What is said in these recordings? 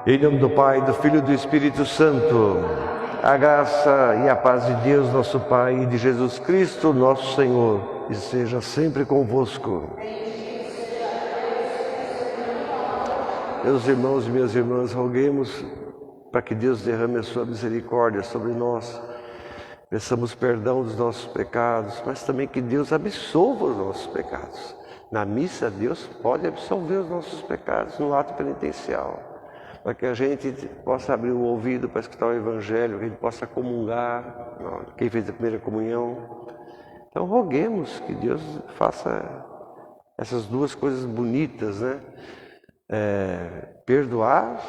Em nome do Pai, do Filho e do Espírito Santo, a graça e a paz de Deus, nosso Pai, e de Jesus Cristo, nosso Senhor, esteja sempre convosco. Meus irmãos e minhas irmãs, roguemos para que Deus derrame a sua misericórdia sobre nós. Peçamos perdão dos nossos pecados, mas também que Deus absolva os nossos pecados. Na missa, Deus pode absolver os nossos pecados no ato penitencial, para que a gente possa abrir o ouvido para escutar o Evangelho, que a gente possa comungar, quem fez a primeira comunhão. Então roguemos que Deus faça essas duas coisas bonitas, né? Perdoar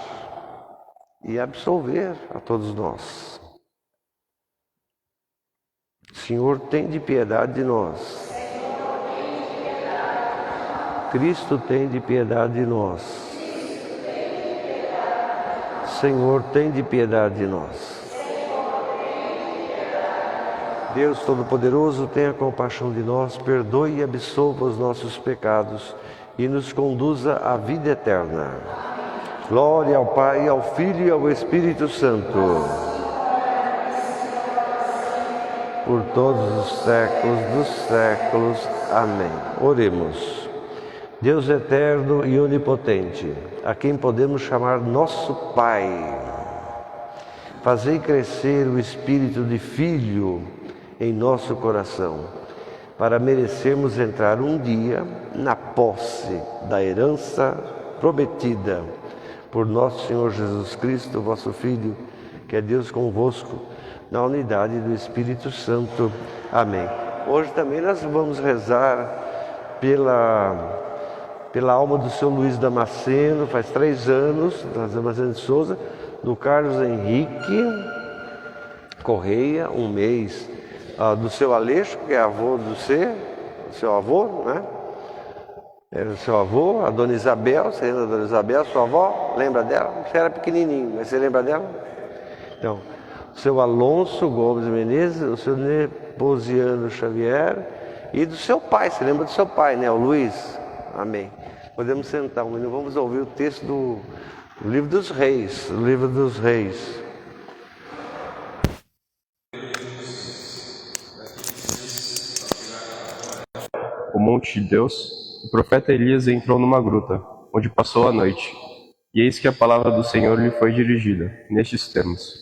e absolver a todos nós. Senhor, tem de piedade de nós. Cristo, tem de piedade de nós. Senhor, tem de piedade de nós. Deus Todo-Poderoso, tenha compaixão de nós, perdoe e absolva os nossos pecados e nos conduza à vida eterna. Glória ao Pai, ao Filho e ao Espírito Santo. Por todos os séculos dos séculos. Amém. Oremos. Deus eterno e onipotente, a quem podemos chamar nosso Pai, fazei crescer o espírito de Filho em nosso coração, para merecermos entrar um dia na posse da herança prometida por nosso Senhor Jesus Cristo, vosso Filho, que é Deus convosco, na unidade do Espírito Santo. Amém. Hoje também nós vamos rezar pela alma do seu Luiz Damasceno, faz 3 anos, Damasceno de Souza, do Carlos Henrique Correia, 1 mês, do seu Aleixo, que é avô do seu avô, né? Era o seu avô, a Dona Isabel, você lembra da Dona Isabel, sua avó? Lembra dela? Você era pequenininho, mas você lembra dela? Então, o seu Alonso Gomes Menezes, o seu Neposiano Xavier e do seu pai, você lembra do seu pai, né? O Luiz. Amém. Podemos sentar um minuto, vamos ouvir o texto do Livro dos Reis. O Livro dos Reis. O monte de Deus, o profeta Elias entrou numa gruta, onde passou a noite. E eis que a palavra do Senhor lhe foi dirigida, nestes termos: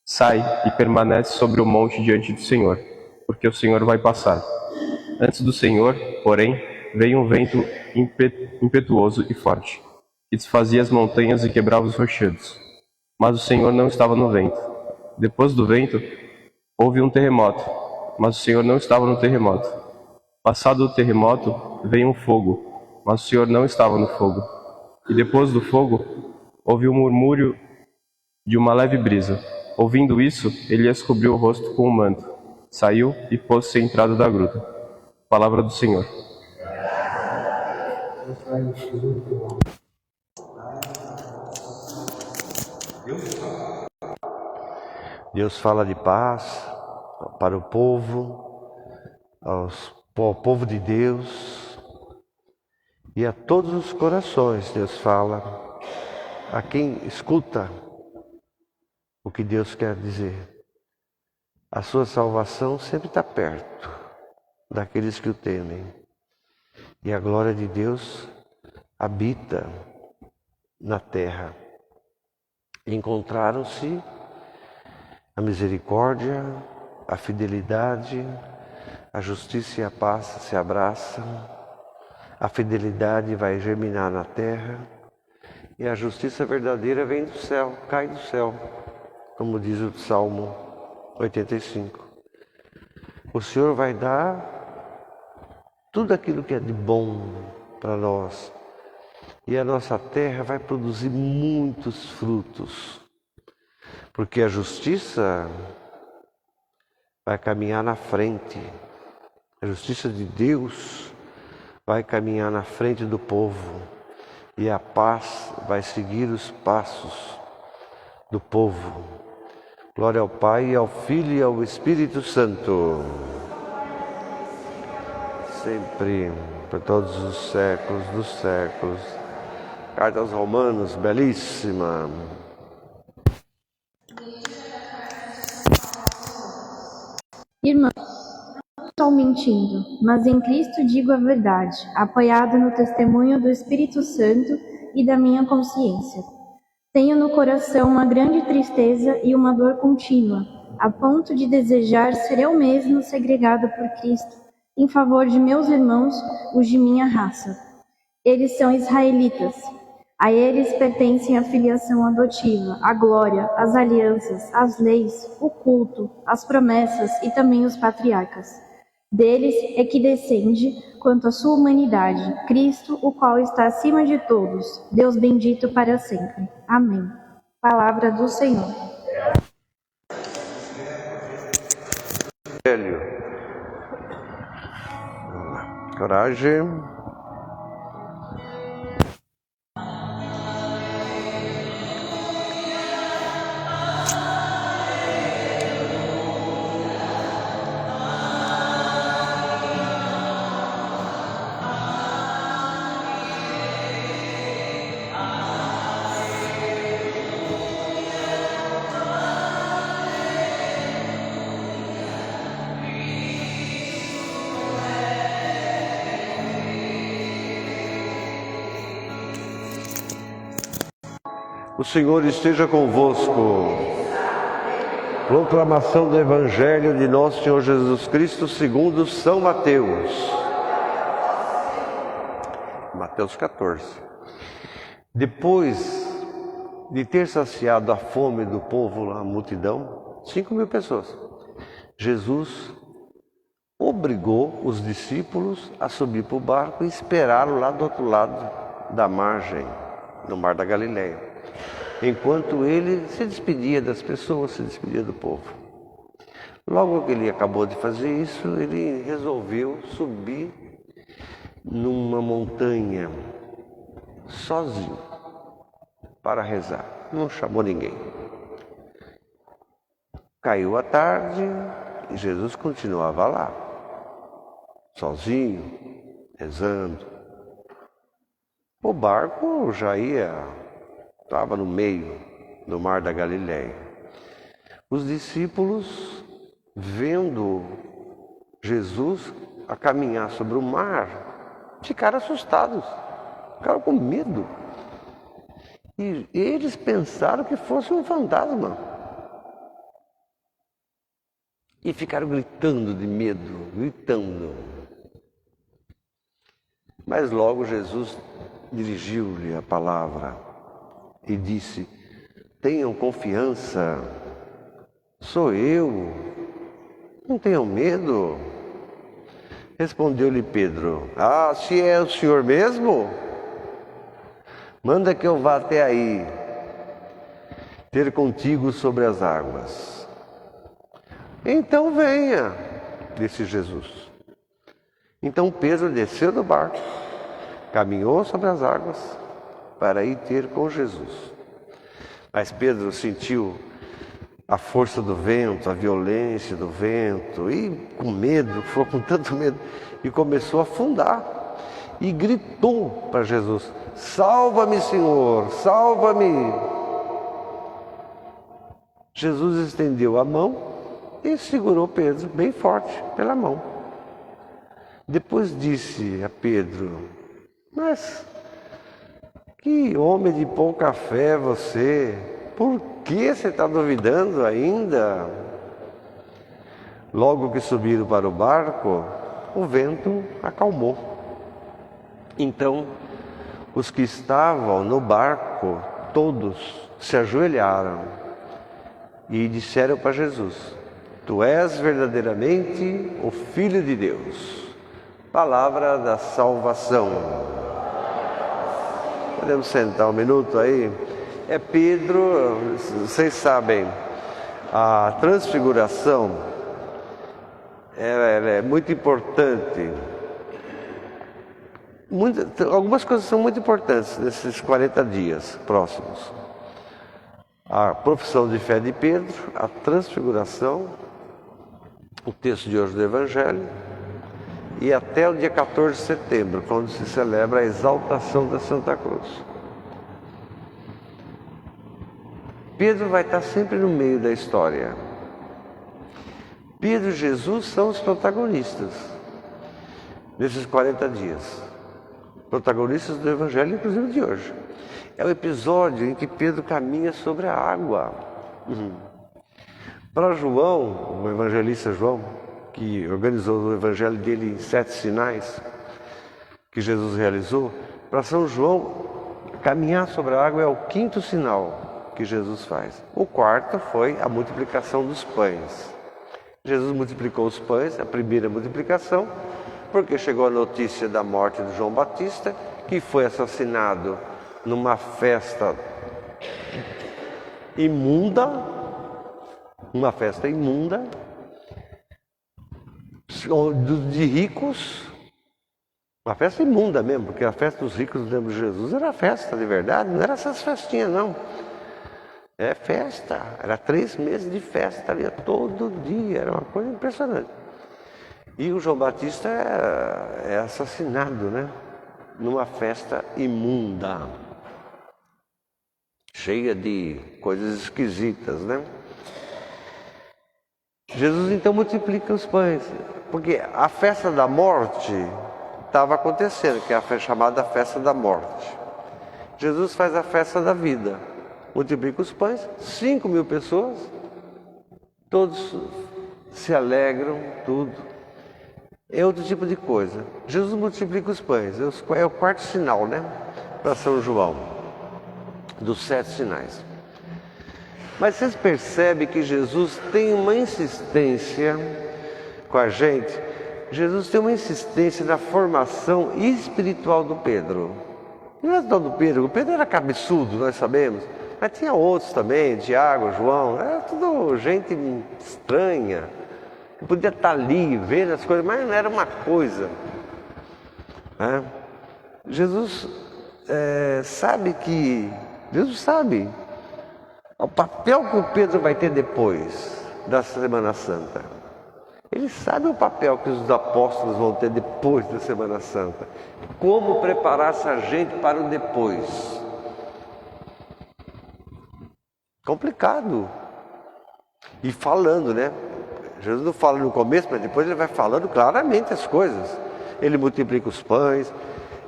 Sai e permanece sobre o monte diante do Senhor, porque o Senhor vai passar. Antes do Senhor, porém, veio um vento impetuoso e forte, que desfazia as montanhas e quebrava os rochedos. Mas o Senhor não estava no vento. Depois do vento, houve um terremoto, mas o Senhor não estava no terremoto. Passado o terremoto, veio um fogo, mas o Senhor não estava no fogo. E depois do fogo, houve um murmúrio de uma leve brisa. Ouvindo isso, Elias cobriu o rosto com um manto, saiu e pôs-se à entrada da gruta. Palavra do Senhor. Deus fala de paz para o povo, ao povo de Deus e a todos os corações. Deus fala a quem escuta o que Deus quer dizer. A sua salvação sempre está perto daqueles que o temem. E a glória de Deus habita na terra. Encontraram-se a misericórdia, a fidelidade, a justiça e a paz se abraçam. A fidelidade vai germinar na terra e a justiça verdadeira vem do céu, cai do céu, como diz o Salmo 85. O Senhor vai dar tudo aquilo que é de bom para nós. E a nossa terra vai produzir muitos frutos. Porque a justiça vai caminhar na frente. A justiça de Deus vai caminhar na frente do povo. E a paz vai seguir os passos do povo. Glória ao Pai, ao Filho e ao Espírito Santo. Sempre, por todos os séculos dos séculos. Carta aos Romanos, belíssima. Irmão, não estou mentindo, mas em Cristo digo a verdade, apoiado no testemunho do Espírito Santo e da minha consciência. Tenho no coração uma grande tristeza e uma dor contínua, a ponto de desejar ser eu mesmo segregado por Cristo, em favor de meus irmãos, os de minha raça. Eles são israelitas. A eles pertencem a filiação adotiva, a glória, as alianças, as leis, o culto, as promessas e também os patriarcas. Deles é que descende, quanto à sua humanidade, Cristo, o qual está acima de todos, Deus bendito para sempre. Amém. Palavra do Senhor. Coragem. O Senhor esteja convosco. Proclamação do Evangelho de nosso Senhor Jesus Cristo segundo São Mateus. Mateus 14. Depois de ter saciado a fome do povo, a multidão, 5.000 pessoas, Jesus obrigou os discípulos a subir para o barco e esperá-lo lá do outro lado da margem, no Mar da Galileia, enquanto ele se despedia das pessoas, se despedia do povo. Logo que ele acabou de fazer isso, ele resolveu subir numa montanha, sozinho, para rezar. Não chamou ninguém. Caiu a tarde e Jesus continuava lá, sozinho, rezando. O barco já estava no meio do Mar da Galileia. Os discípulos, vendo Jesus a caminhar sobre o mar, ficaram assustados, ficaram com medo. E eles pensaram que fosse um fantasma. E ficaram gritando de medo, gritando. Mas logo Jesus dirigiu-lhe a palavra e disse: tenham confiança, sou eu, não tenham medo. Respondeu-lhe Pedro: se é o Senhor mesmo, manda que eu vá até aí, ter contigo sobre as águas. Então venha, disse Jesus. Então Pedro desceu do barco, caminhou sobre as águas para ir ter com Jesus. Mas Pedro sentiu a força do vento, a violência do vento, e com medo, foi com tanto medo, e começou a afundar. E gritou para Jesus: salva-me, Senhor, salva-me. Jesus estendeu a mão e segurou Pedro bem forte pela mão. Depois disse a Pedro: mas que homem de pouca fé você, por que você está duvidando ainda? Logo que subiram para o barco, o vento acalmou. Então, os que estavam no barco, todos se ajoelharam e disseram para Jesus: tu és verdadeiramente o Filho de Deus. Palavra da salvação. Podemos sentar um minuto aí? É Pedro, vocês sabem, a transfiguração ela é muito importante. Algumas coisas são muito importantes nesses 40 dias próximos. A profissão de fé de Pedro, a transfiguração, o texto de hoje do Evangelho, e até o dia 14 de setembro, quando se celebra a exaltação da Santa Cruz. Pedro vai estar sempre no meio da história. Pedro e Jesus são os protagonistas desses 40 dias. Protagonistas do Evangelho, inclusive de hoje. É o episódio em que Pedro caminha sobre a água. Para João, o evangelista João, que organizou o evangelho dele em 7 sinais que Jesus realizou, para São João, caminhar sobre a água é o 5º sinal que Jesus faz. O 4º foi a multiplicação dos pães. Jesus multiplicou os pães, a primeira multiplicação, porque chegou a notícia da morte de João Batista, que foi assassinado numa festa imunda, de ricos, uma festa imunda mesmo, porque a festa dos ricos do tempo de Jesus era festa de verdade, não era essas festinhas não. É festa, era 3 meses de festa ali, todo dia, era uma coisa impressionante. E o João Batista é assassinado, né? Numa festa imunda, cheia de coisas esquisitas, né? Jesus então multiplica os pães, porque a festa da morte estava acontecendo, que é a chamada festa da morte. Jesus faz a festa da vida, multiplica os pães, 5.000 pessoas, todos se alegram, tudo. É outro tipo de coisa. Jesus multiplica os pães, é o 4º sinal, né? Para São João, dos 7 sinais. Mas vocês percebem que Jesus tem uma insistência com a gente? Jesus tem uma insistência na formação espiritual do Pedro. Não é só do Pedro, o Pedro era cabeçudo, nós sabemos. Mas tinha outros também, Tiago, João, era tudo gente estranha, que podia estar ali, vendo as coisas, mas não era uma coisa. Né? Jesus sabe o papel que o Pedro vai ter depois da Semana Santa. Ele sabe o papel que os apóstolos vão ter depois da Semana Santa. Como preparar essa gente para o depois. Complicado. E falando, né? Jesus não fala no começo, mas depois ele vai falando claramente as coisas. Ele multiplica os pães,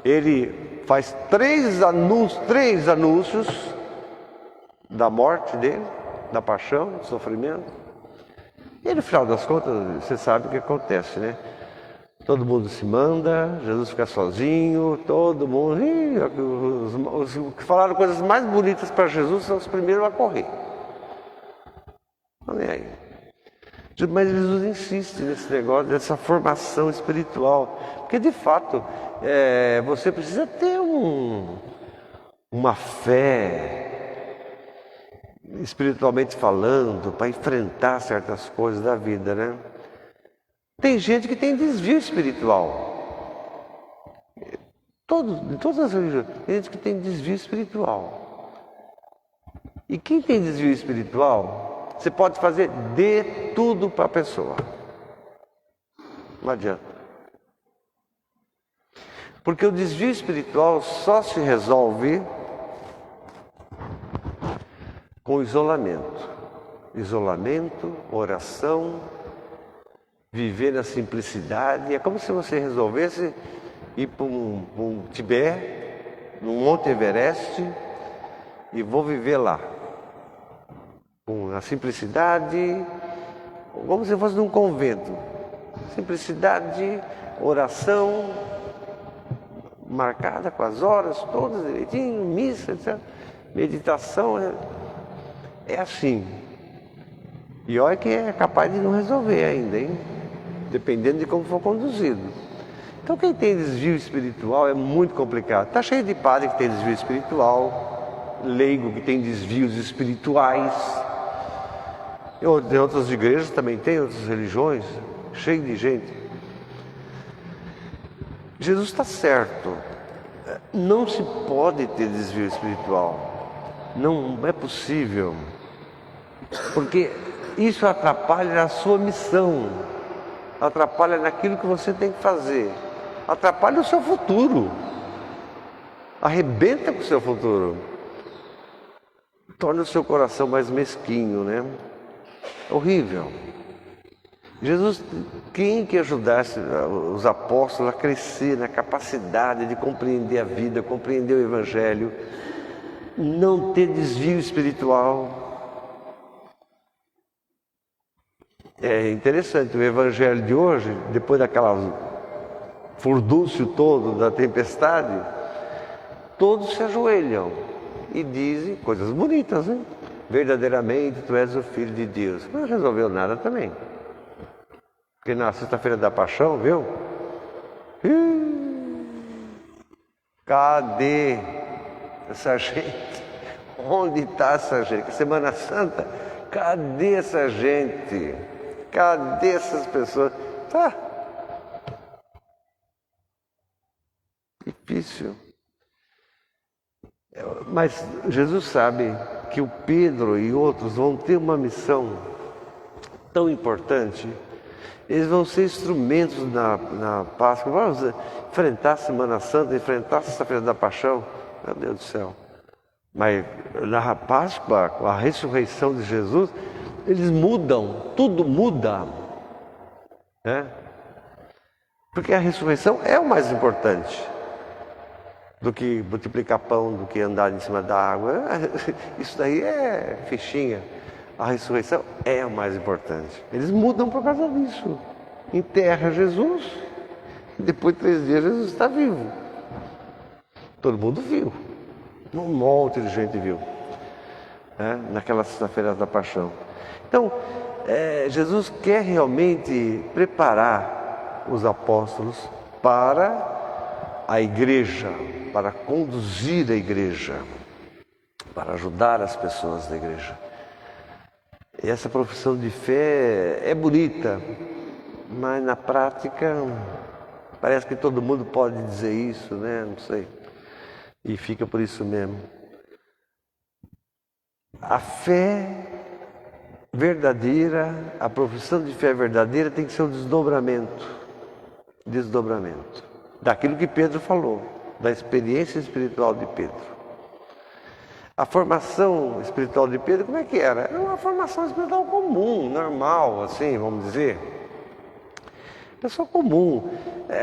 ele faz 3 anúncios da morte dele, da paixão, do sofrimento. E no final das contas, você sabe o que acontece, né? Todo mundo se manda, Jesus fica sozinho, todo mundo... Os que falaram coisas mais bonitas para Jesus são os primeiros a correr. Não é aí. Mas Jesus insiste nesse negócio, nessa formação espiritual. Porque, de fato, você precisa ter uma fé, espiritualmente falando, para enfrentar certas coisas da vida, né? Tem gente que tem desvio espiritual. Em todas as religiões, tem gente que tem desvio espiritual. E quem tem desvio espiritual, você pode fazer de tudo para a pessoa. Não adianta. Porque o desvio espiritual só se resolve com isolamento. Isolamento, oração, viver na simplicidade. É como se você resolvesse ir para um Tibete, no Monte Everest, e vou viver lá. Com a simplicidade, como se fosse num convento. Simplicidade, oração, marcada com as horas todas direitinho, missa, etc. Meditação, é assim. E olha que é capaz de não resolver ainda, hein? Dependendo de como for conduzido. Então quem tem desvio espiritual é muito complicado. Está cheio de padre que tem desvio espiritual, leigo que tem desvios espirituais. Em outras igrejas também tem, outras religiões, cheio de gente. Jesus está certo. Não se pode ter desvio espiritual. Não é possível. Porque isso atrapalha na sua missão. Atrapalha naquilo que você tem que fazer. Atrapalha o seu futuro. Arrebenta com o seu futuro. torna o seu coração mais mesquinho, né? Horrível. Jesus, quem que ajudasse os apóstolos a crescer na capacidade de compreender a vida, compreender o Evangelho, não ter desvio espiritual. É interessante, o Evangelho de hoje, depois daquela furdúncio todo da tempestade, todos se ajoelham e dizem coisas bonitas, né? Verdadeiramente tu és o Filho de Deus. Mas não resolveu nada também. Porque na sexta-feira da paixão, viu? Cadê essa gente? Onde está essa gente? Semana Santa, cadê essa gente? Cadê essas pessoas? Tá. Difícil. Mas Jesus sabe que o Pedro e outros vão ter uma missão tão importante. Eles vão ser instrumentos na Páscoa. Vamos enfrentar a Semana Santa, enfrentar a Sexta-feira da Paixão. Meu Deus do céu. Mas na Páscoa, com a ressurreição de Jesus, eles mudam, tudo muda. Né? Porque a ressurreição é o mais importante do que multiplicar pão, do que andar em cima da água. Isso daí é fichinha. A ressurreição é o mais importante. Eles mudam por causa disso. Enterra Jesus, e depois de 3 dias Jesus está vivo. Todo mundo viu. Um monte de gente viu. Né? Naquela sexta-feira da paixão. Então, Jesus quer realmente preparar os apóstolos para a igreja, para conduzir a igreja, para ajudar as pessoas da igreja. E essa profissão de fé é bonita, mas na prática parece que todo mundo pode dizer isso, né? Não sei. E fica por isso mesmo. A fé verdadeira, a profissão de fé verdadeira tem que ser um desdobramento daquilo que Pedro falou, da experiência espiritual de Pedro. A formação espiritual de Pedro, como é que era? Era uma formação espiritual comum, normal, assim, vamos dizer. Pessoa comum,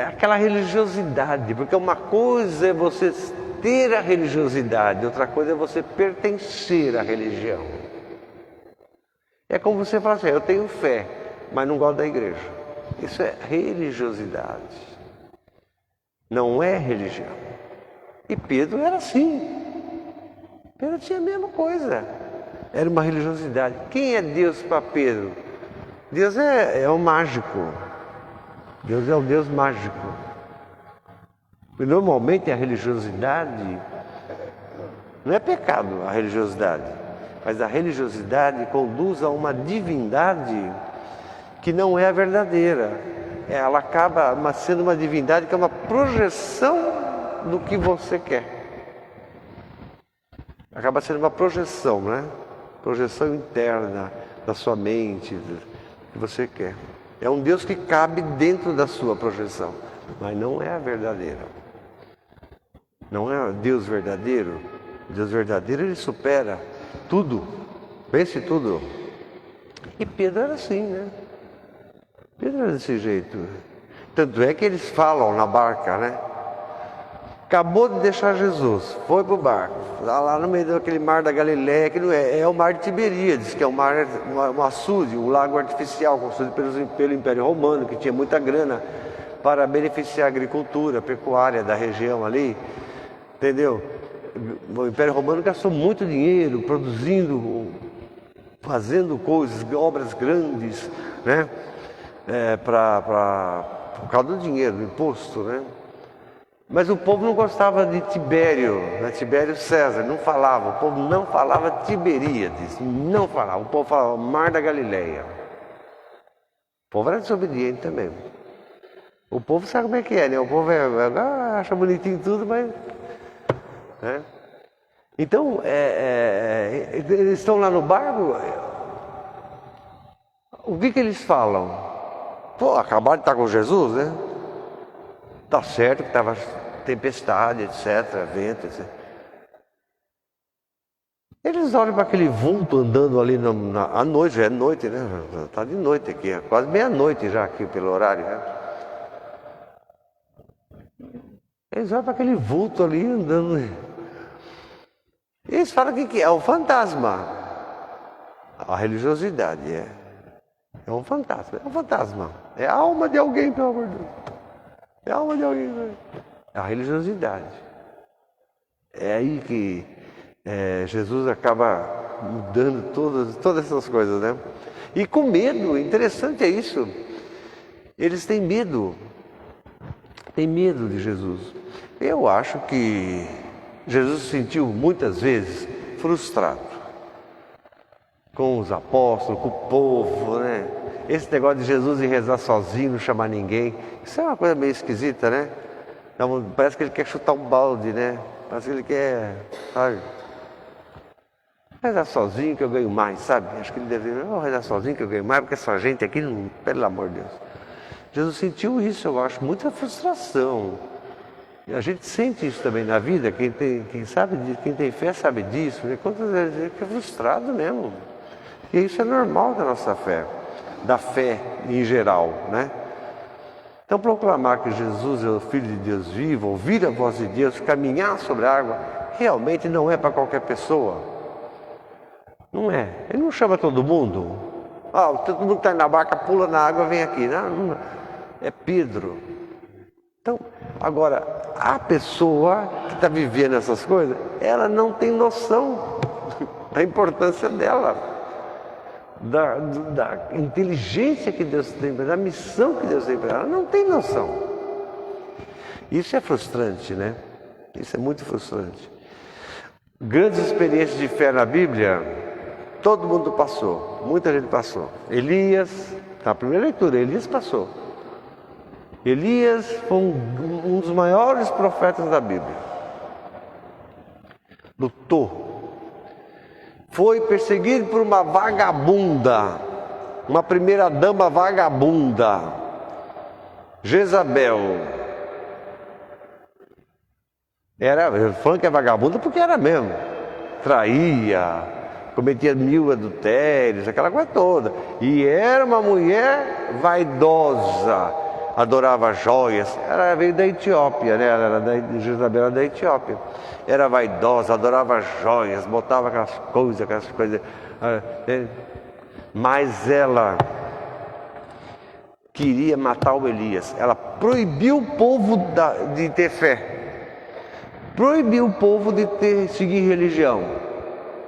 aquela religiosidade, porque uma coisa é você ter a religiosidade, outra coisa é você pertencer à religião. É como você fala assim, eu tenho fé, mas não gosto da igreja. Isso é religiosidade. Não é religião. E Pedro era assim. Pedro tinha a mesma coisa. Era uma religiosidade. Quem é Deus para Pedro? Deus é o mágico. Deus é o Deus mágico. E normalmente a religiosidade não é pecado, a religiosidade. Mas a religiosidade conduz a uma divindade que não é a verdadeira. Ela acaba sendo uma divindade que é uma projeção do que você quer. Acaba sendo uma projeção, né? Projeção interna da sua mente, do que você quer. É um Deus que cabe dentro da sua projeção, mas não é a verdadeira. Não é Deus verdadeiro. Deus verdadeiro, ele supera tudo, vence tudo. E Pedro era assim, né? Pedro era desse jeito. Tanto é que eles falam na barca, né? Acabou de deixar Jesus, foi para o barco, lá no meio daquele mar da Galileia, que não é o mar de Tiberíades, que é um açude, um lago artificial construído pelo Império Romano, que tinha muita grana para beneficiar a agricultura, a pecuária da região ali, entendeu? O Império Romano gastou muito dinheiro produzindo, fazendo coisas, obras grandes, né? Por causa do dinheiro, do imposto, né? Mas o povo não gostava de Tibério, né? Tibério César, não falava, o povo não falava Tiberíades, não falava, o povo falava Mar da Galileia. O povo era desobediente também. O povo sabe como é que é, né? O povo acha bonitinho tudo, mas... Né? Então, eles estão lá no barco, o que eles falam? Pô, acabaram de estar com Jesus, né? Tá certo que estava tempestade, etc., vento, etc. Eles olham para aquele vulto andando ali à noite, já é noite, né? Está de noite aqui, é quase meia-noite já aqui pelo horário, né? Eles olham para aquele vulto ali andando. Eles falam que é um fantasma. A religiosidade é um fantasma, é um fantasma. É a alma de alguém, pelo amor de Deus. É a alma de alguém, né? É a religiosidade. É aí que Jesus acaba mudando todas essas coisas, né? E com medo, interessante é isso. Eles têm medo de Jesus. Eu acho que Jesus se sentiu muitas vezes frustrado com os apóstolos, com o povo, né? Esse negócio de Jesus ir rezar sozinho, não chamar ninguém, isso é uma coisa meio esquisita, né? Então, parece que ele quer chutar um balde, né? Parece que ele quer, sabe? Rezar sozinho que eu ganho mais, sabe? Acho que ele deve rezar sozinho que eu ganho mais, porque essa gente aqui, não, pelo amor de Deus. Jesus sentiu isso, eu acho, muita frustração. E a gente sente isso também na vida, quem tem fé sabe disso, né? Quantas vezes a gente fica frustrado mesmo. E isso é normal da nossa fé, da fé em geral, né? Então proclamar que Jesus é o Filho de Deus vivo, ouvir a voz de Deus, caminhar sobre a água, realmente não é para qualquer pessoa. Não é. Ele não chama todo mundo. Todo mundo que está na barca pula na água, vem aqui. Não. É Pedro. Então, agora, a pessoa que está vivendo essas coisas, ela não tem noção da importância dela. Da inteligência que Deus tem, da missão que Deus tem para ela, não tem noção. Isso é frustrante, né? Isso é muito frustrante. Grandes experiências de fé na Bíblia, todo mundo passou, muita gente passou. Elias, na primeira leitura, Elias passou. Elias foi um dos maiores profetas da Bíblia. Lutou. Foi perseguido por uma vagabunda, uma primeira dama vagabunda, Jezabel. Falando que é vagabunda porque era mesmo. Traía, cometia 1000 adultérios, aquela coisa toda. E era uma mulher vaidosa, adorava joias. Ela veio da Etiópia, né? Jezabel era da Etiópia. Era vaidosa, adorava joias, botava aquelas coisas. Mas ela queria matar o Elias. Ela proibiu o povo de ter fé. Proibiu o povo de seguir religião.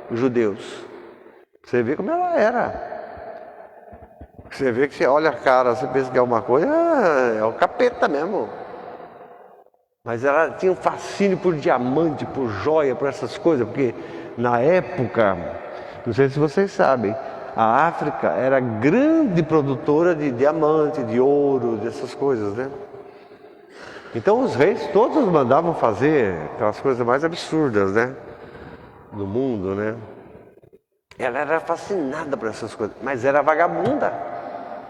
Os judeus. Você vê como ela era. Você vê que você olha a cara, você pensa que é uma coisa, é o capeta mesmo. Mas ela tinha um fascínio por diamante, por joia, por essas coisas, porque na época, não sei se vocês sabem, a África era grande produtora de diamante, de ouro, dessas coisas, né? Então os reis todos mandavam fazer aquelas coisas mais absurdas, né? Do mundo, né? Ela era fascinada por essas coisas, mas era vagabunda,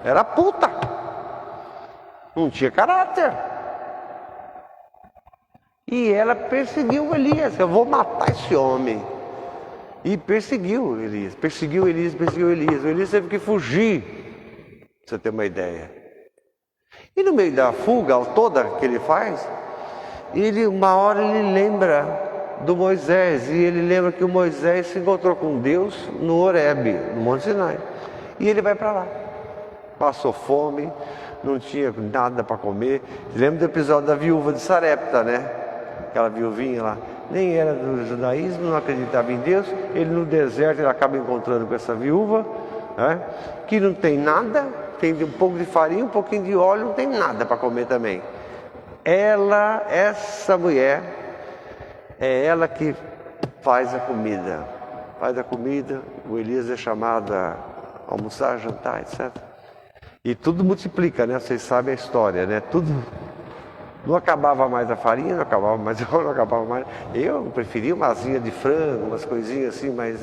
era puta, não tinha caráter. E ela perseguiu Elias, eu vou matar esse homem. E perseguiu Elias. O Elias teve que fugir, pra você ter uma ideia. E no meio da fuga toda que ele faz, uma hora ele lembra do Moisés. E ele lembra que o Moisés se encontrou com Deus no Horebe, no Monte Sinai. E ele vai para lá. Passou fome, não tinha nada para comer. Lembra do episódio da viúva de Sarepta, né? Aquela viuvinha lá, nem era do judaísmo, não acreditava em Deus. Ele no deserto, ele acaba encontrando com essa viúva, né, que não tem nada, tem um pouco de farinha, um pouquinho de óleo, não tem nada para comer também. Essa mulher, é ela que faz a comida. O Elias é chamado a almoçar, jantar, etc. E tudo multiplica, né? Vocês sabem a história, né? Tudo. Não acabava mais a farinha, não acabava mais o óleo, não acabava mais. Eu preferia uma asinha de frango, umas coisinhas assim, mas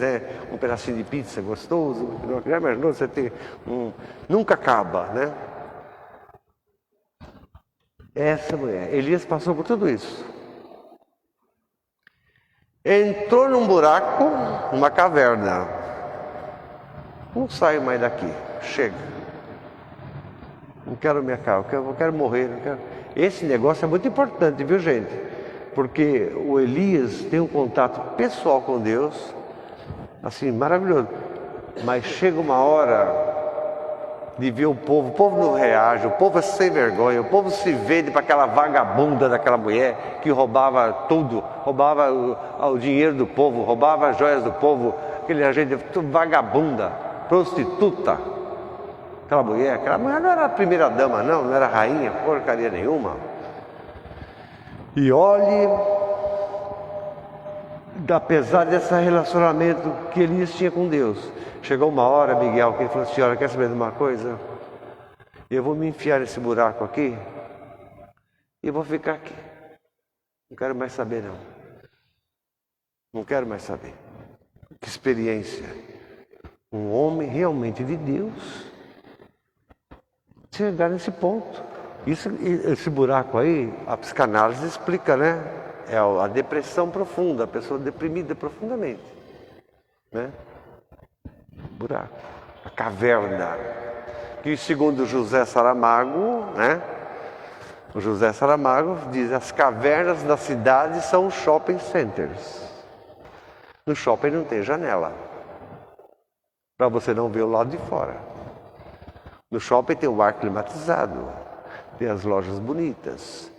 um pedacinho de pizza gostoso. Já imaginou você ter nunca acaba, né? Essa mulher, Elias passou por tudo isso. entrou num buraco, numa caverna. Não saio mais daqui, chega. Não quero minha casa, eu quero morrer. Não quero. Esse negócio é muito importante, viu, gente? Porque o Elias tem um contato pessoal com Deus, assim, maravilhoso. Mas chega uma hora de ver o povo não reage, o povo é sem vergonha, o povo se vende para aquela vagabunda daquela mulher que roubava tudo, roubava o dinheiro do povo, roubava as joias do povo, aquele gente vagabunda, prostituta. Aquela mulher não era a primeira dama, não era rainha, porcaria nenhuma. E olhe, apesar desse relacionamento que Elias tinha com Deus, chegou uma hora, Miguel, que ele falou assim: olha, quer saber de uma coisa? Eu vou me enfiar nesse buraco aqui e vou ficar aqui. Não quero mais saber, não. Não quero mais saber. Que experiência. Um homem realmente de Deus chegar nesse ponto. Esse buraco aí, a psicanálise explica, né? É a depressão profunda, a pessoa deprimida profundamente, né? Buraco, a caverna, que segundo José Saramago, né? O José Saramago diz: as cavernas da cidade são shopping centers. No shopping não tem janela, para você não ver o lado de fora. No shopping tem o ar climatizado, tem as lojas bonitas,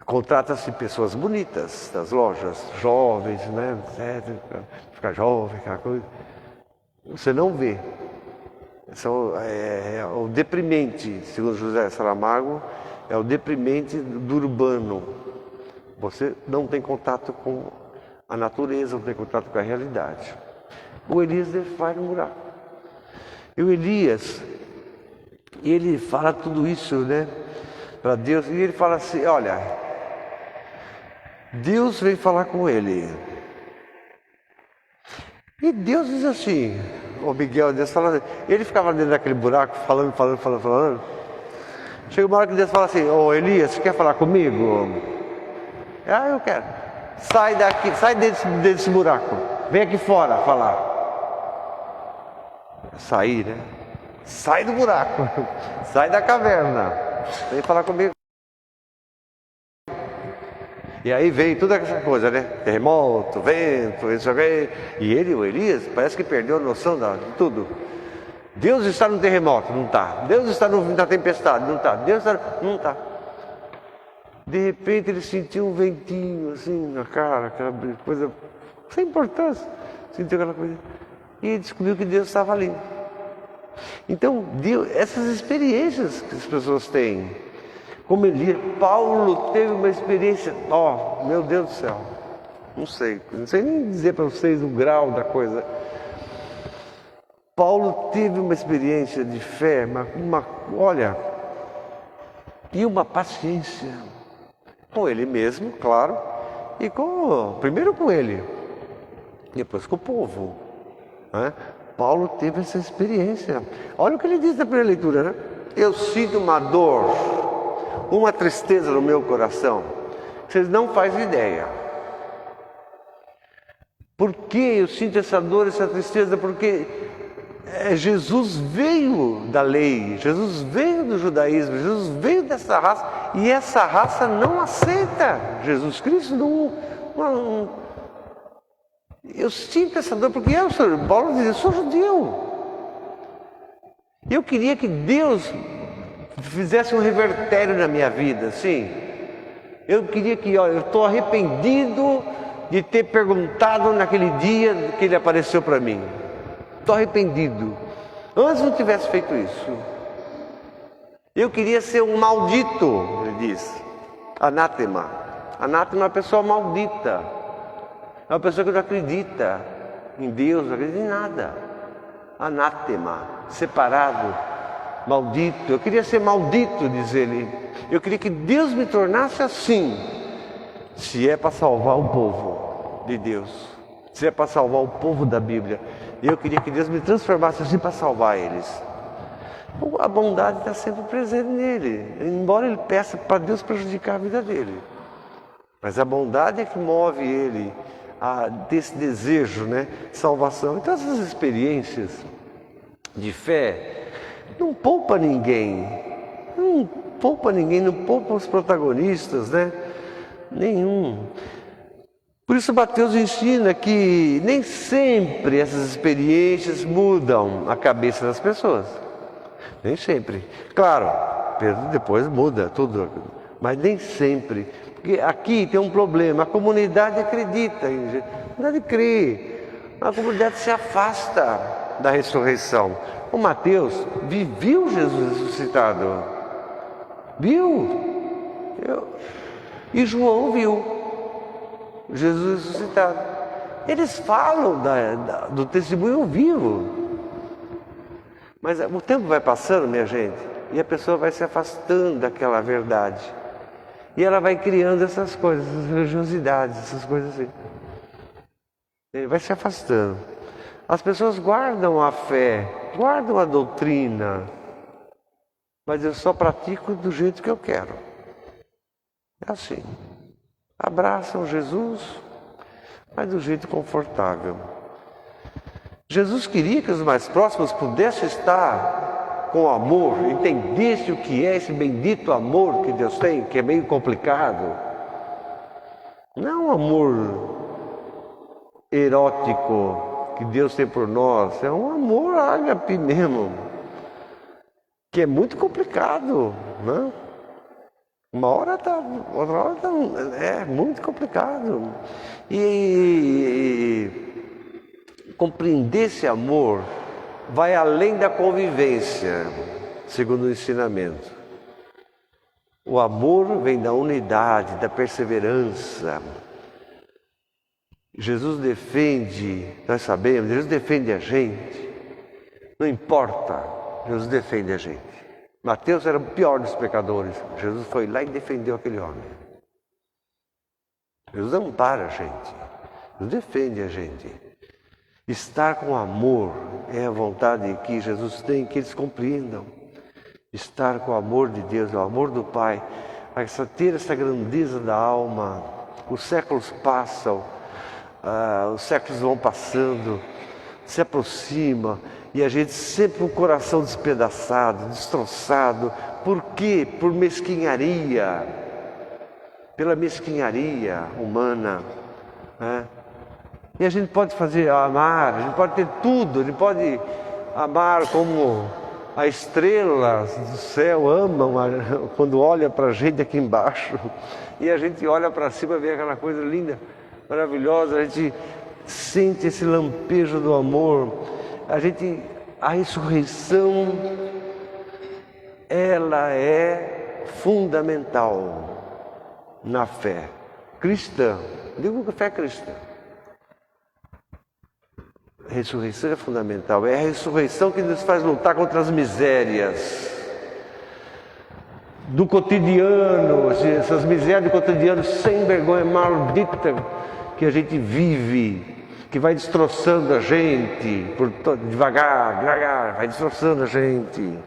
contrata-se pessoas bonitas das lojas, jovens, né? Ficar jovem, aquela coisa. Você não vê. O deprimente, segundo José Saramago, é o deprimente do urbano. Você não tem contato com a natureza, não tem contato com a realidade. O Elias vai no buraco. E o Elias, ele fala tudo isso, né, para Deus, e ele fala assim: olha, Deus vem falar com ele. E Deus diz assim, o Miguel, Deus fala, ele ficava dentro daquele buraco, falando. Chega uma hora que Deus fala assim: ô Elias, você quer falar comigo? Ah, eu quero. Sai daqui, sai desse buraco, vem aqui fora falar. Sair, né? Sai do buraco, sai da caverna, vem falar comigo. E aí veio toda essa coisa, né? Terremoto, vento, isso aqui. E o Elias, parece que perdeu a noção de tudo. Deus está no terremoto, não está. Deus está na tempestade, não está. Deus está, não está. De repente ele sentiu um ventinho assim na cara, aquela coisa sem importância. Sentiu aquela coisa. E descobriu que Deus estava ali. Então, Deus, essas experiências que as pessoas têm, como Elias, Paulo teve uma experiência, meu Deus do céu, não sei nem dizer para vocês o grau da coisa. Paulo teve uma experiência de fé, e uma paciência com ele mesmo, claro, e primeiro com ele, depois com o povo, né? Paulo teve essa experiência. Olha o que ele diz na primeira leitura, né? Eu sinto uma dor, uma tristeza no meu coração, vocês não fazem ideia. Por que eu sinto essa dor, essa tristeza? Porque Jesus veio da lei, Jesus veio do judaísmo, Jesus veio dessa raça, e essa raça não aceita Jesus Cristo. Eu sinto essa dor, porque Paulo diz: eu sou judeu. Eu queria que Deus fizesse um revertério na minha vida, sim. Eu queria que, eu estou arrependido de ter perguntado naquele dia que ele apareceu para mim. Estou arrependido. Antes não tivesse feito isso. Eu queria ser um maldito, ele diz. Anátema. Anátema é uma pessoa maldita. É uma pessoa que não acredita em Deus, não acredita em nada. Anátema, separado, maldito. Eu queria ser maldito, diz ele. Eu queria que Deus me tornasse assim. Se é para salvar o povo de Deus, se é para salvar o povo da Bíblia, eu queria que Deus me transformasse assim para salvar eles. A bondade está sempre presente nele, embora ele peça para Deus prejudicar a vida dele. Mas a bondade é que move ele ter esse desejo, né, de salvação. Então essas experiências de fé não poupa ninguém, não poupa os protagonistas, né? Nenhum. Por isso Mateus ensina que nem sempre essas experiências mudam a cabeça das pessoas. Nem sempre. Claro, Pedro depois muda tudo, mas nem sempre. Porque aqui tem um problema, a comunidade acredita, a comunidade crê, a comunidade se afasta da ressurreição. O Mateus viu Jesus ressuscitado, e João viu Jesus ressuscitado. Eles falam do testemunho vivo. Mas o tempo vai passando, minha gente, e a pessoa vai se afastando daquela verdade. E ela vai criando essas coisas, essas religiosidades, essas coisas assim. Ele vai se afastando. As pessoas guardam a fé, guardam a doutrina, mas eu só pratico do jeito que eu quero. É assim. Abraçam Jesus, mas do jeito confortável. Jesus queria que os mais próximos pudessem estar com amor, entendessem o que é esse bendito amor que Deus tem, que é meio complicado. Não é um amor erótico que Deus tem por nós, é um amor ágape mesmo, que é muito complicado, né? Uma hora tá, outra hora tá, é muito complicado. E compreender esse amor vai além da convivência, segundo o ensinamento. O amor vem da unidade, da perseverança. Jesus defende, nós sabemos, Jesus defende a gente. Não importa, Jesus defende a gente. Mateus era o pior dos pecadores. Jesus foi lá e defendeu aquele homem. Jesus ampara a gente. Jesus defende a gente. Estar com amor é a vontade que Jesus tem, que eles compreendam. Estar com o amor de Deus, o amor do Pai, ter essa grandeza da alma. Os séculos passam, os séculos vão passando, se aproxima, e a gente sempre com o coração despedaçado, destroçado. Por quê? Por mesquinharia, pela mesquinharia humana, né? E a gente pode amar, a gente pode ter tudo, a gente pode amar como as estrelas do céu amam quando olha para a gente aqui embaixo, e a gente olha para cima e vê aquela coisa linda, maravilhosa, a gente sente esse lampejo do amor. A ressurreição, ela é fundamental na fé cristã. Digo que a fé cristã. A ressurreição é fundamental. É a ressurreição que nos faz lutar contra as misérias do cotidiano, essas misérias do cotidiano sem vergonha maldita que a gente vive, que vai destroçando a gente, devagar, vai destroçando a gente.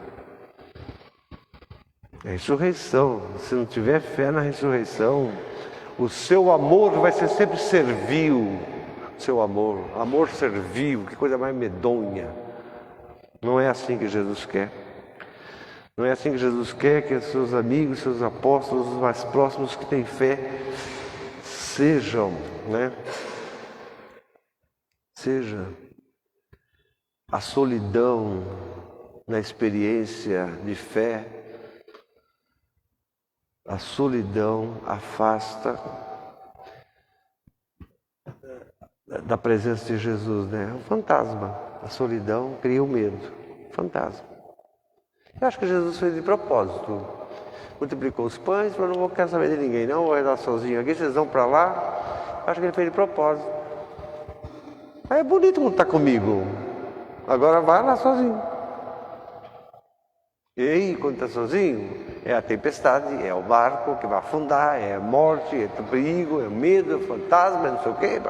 É a ressurreição. Se não tiver fé na ressurreição, o seu amor vai ser sempre servil. Seu amor servil, que coisa mais medonha. Não é assim que Jesus quer. Não é assim que Jesus quer que os seus amigos, seus apóstolos, os mais próximos que têm fé, sejam, né? Seja a solidão na experiência de fé. A solidão afasta da presença de Jesus, né? É um fantasma. A solidão cria o medo. Fantasma. Eu acho que Jesus fez de propósito. Multiplicou os pães, mas não quero saber de ninguém, não vou andar sozinho aqui, vocês vão para lá. Eu acho que ele fez de propósito. Aí é bonito quando está comigo. Agora vai lá sozinho. E aí, quando está sozinho, é a tempestade, é o barco que vai afundar, é a morte, é o perigo, é o medo, é o fantasma, não sei o quê,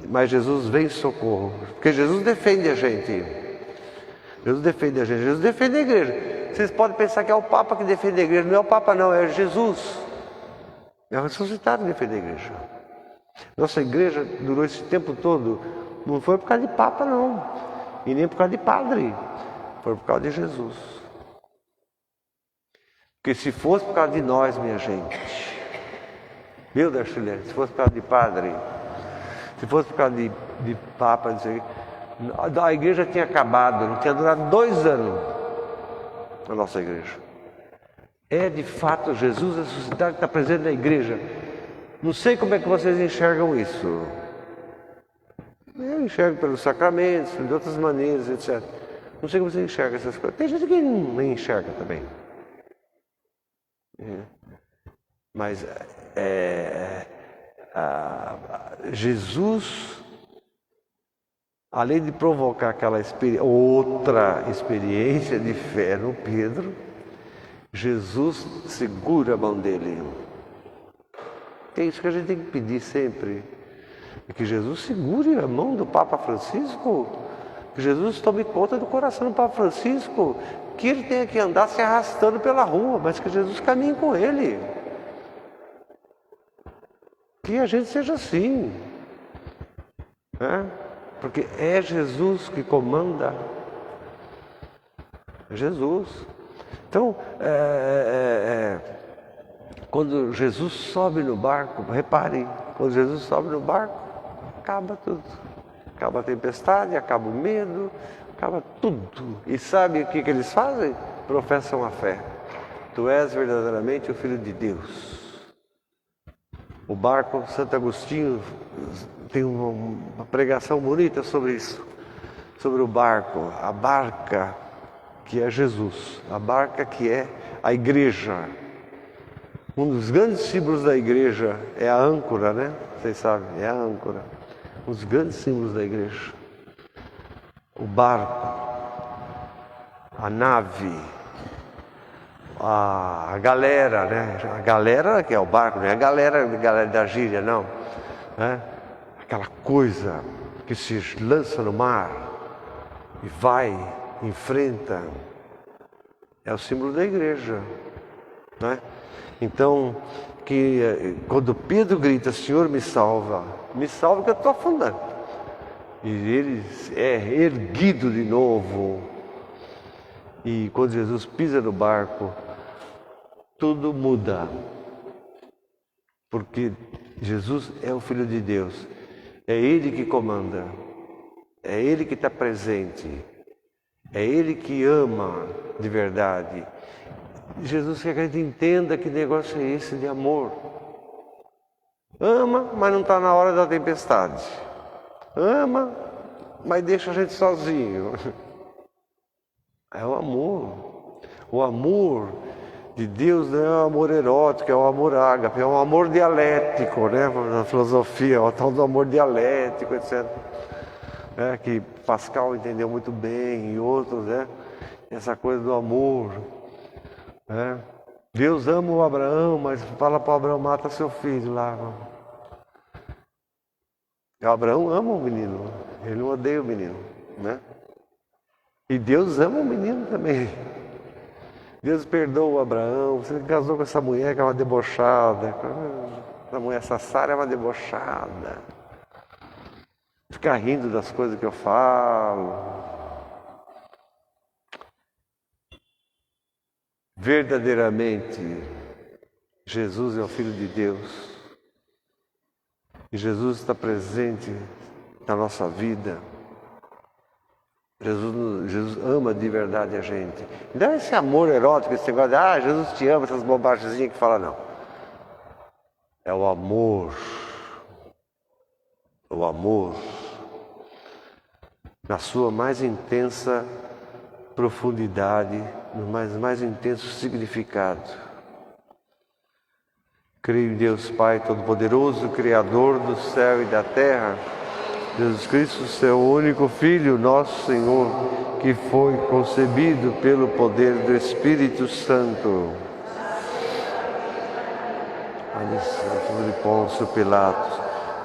Mas Jesus vem em socorro, porque Jesus defende a gente. Jesus defende a gente, Jesus defende a igreja. Vocês podem pensar que é o Papa que defende a igreja, não é o Papa não, é Jesus. É o ressuscitado que defende a igreja. Nossa igreja durou esse tempo todo, não foi por causa de Papa, não. E nem por causa de padre. Foi por causa de Jesus. Porque se fosse por causa de nós, minha gente, meu Deus, se fosse por causa de padre, se fosse por causa de Papa, não sei, a igreja tinha acabado, não tinha durado 2 anos a nossa igreja. É de fato Jesus ressuscitado que está presente na igreja. Não sei como é que vocês enxergam isso. Eu enxergo pelos sacramentos, de outras maneiras, etc. Não sei como você enxerga essas coisas. Tem gente que nem enxerga também. Mas Jesus, além de provocar aquela outra experiência de fé no Pedro, Jesus segura a mão dele. É isso que a gente tem que pedir sempre. Que Jesus segure a mão do Papa Francisco. Que Jesus tome conta do coração do Papa Francisco. Que ele tenha que andar se arrastando pela rua, mas que Jesus caminhe com ele. Que a gente seja assim. Porque é Jesus que comanda. É Jesus. Então, quando Jesus sobe no barco, repare, quando Jesus sobe no barco, acaba tudo. Acaba a tempestade, acaba o medo, acaba tudo. E sabe o que eles fazem? Professam a fé. Tu és verdadeiramente o Filho de Deus. O barco, Santo Agostinho tem uma pregação bonita sobre isso. Sobre o barco, a barca que é Jesus, a barca que é a igreja. Um dos grandes símbolos da igreja é a âncora, né? Vocês sabem, é a âncora. Um dos grandes símbolos da igreja. O barco, a nave, a galera, né? A galera que é o barco, não é a galera da gíria, não. Aquela coisa que se lança no mar e vai, enfrenta. É o símbolo da igreja, né? Então, quando Pedro grita, Senhor, me salva que eu estou afundando. E ele é erguido de novo. E quando Jesus pisa no barco, tudo muda. Porque Jesus é o Filho de Deus. É Ele que comanda. É Ele que está presente. É Ele que ama de verdade. Jesus quer que a gente entenda que negócio é esse de amor. Ama, mas não está na hora da tempestade. Ama, mas deixa a gente sozinho. É o amor. O amor de Deus não é um amor erótico, é um amor ágape, é um amor dialético, né? Na filosofia, o tal do amor dialético, etc. Que Pascal entendeu muito bem, e outros, né? Essa coisa do amor. Deus ama o Abraão, mas fala para o Abraão, mata seu filho lá. O Abraão ama o menino, ele não odeia o menino, né? E Deus ama o menino também. Deus perdoa o Abraão. Você casou com essa mulher que é uma debochada. Essa mulher, essa Sara é uma debochada. Fica rindo das coisas que eu falo. Verdadeiramente, Jesus é o Filho de Deus. E Jesus está presente na nossa vida. Jesus ama de verdade a gente. Não é esse amor erótico, esse negócio de Jesus te ama, essas bobagens que fala, não. É o amor. O amor na sua mais intensa profundidade, no mais intenso significado. Creio em Deus Pai Todo-Poderoso, Criador do céu e da terra, Jesus Cristo, seu único Filho, nosso Senhor, que foi concebido pelo poder do Espírito Santo. Padeceu de Pôncio Pilatos,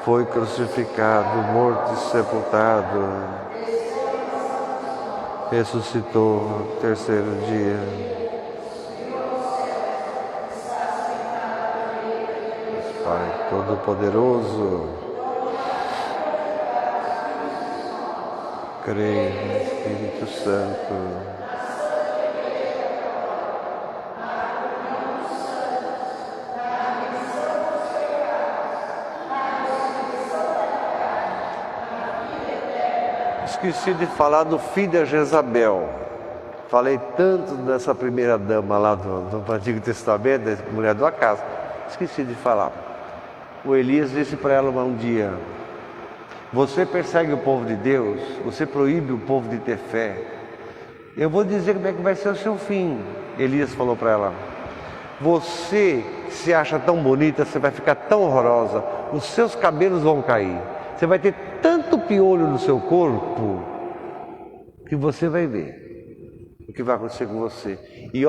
foi crucificado, morto e sepultado, ressuscitou no terceiro dia, Pai Todo-Poderoso, creio no Espírito Santo, esqueci de falar do filho de Jezabel. Falei tanto dessa primeira dama lá do Antigo Testamento, da mulher do Acaso. Esqueci de falar. O Elias disse para ela um dia: você persegue o povo de Deus, você proíbe o povo de ter fé. Eu vou dizer como é que vai ser o seu fim. Elias falou para ela: você se acha tão bonita, você vai ficar tão horrorosa, os seus cabelos vão cair. Você vai ter tanto piolho no seu corpo que você vai ver o que vai acontecer com você. E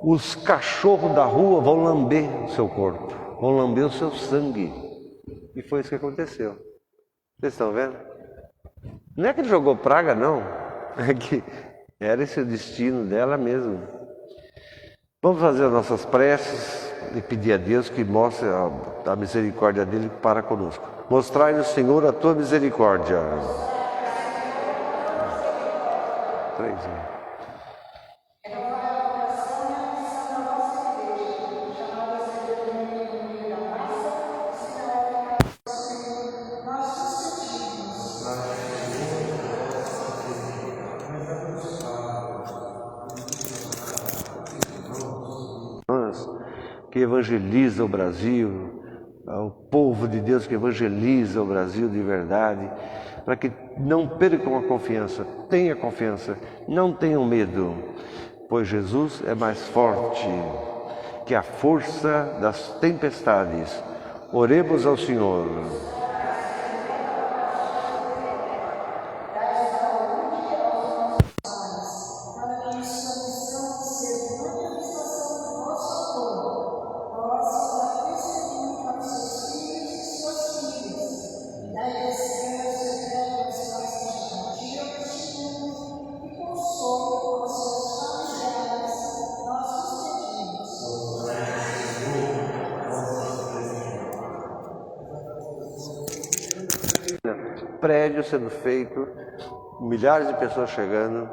os cachorros da rua vão lamber o seu corpo, vão lamber o seu sangue. E foi isso que aconteceu. Vocês estão vendo? Não é que ele jogou praga, não. É que era esse o destino dela mesmo. Vamos fazer as nossas preces e pedir a Deus que mostre a misericórdia dele para conosco. Mostrai-nos, Senhor, a tua misericórdia. 3, que evangeliza o Brasil, o povo de Deus que evangeliza o Brasil de verdade, para que não percam a confiança, tenha confiança, não tenham medo, pois Jesus é mais forte que a força das tempestades. Oremos ao Senhor. Prédio sendo feito, milhares de pessoas chegando,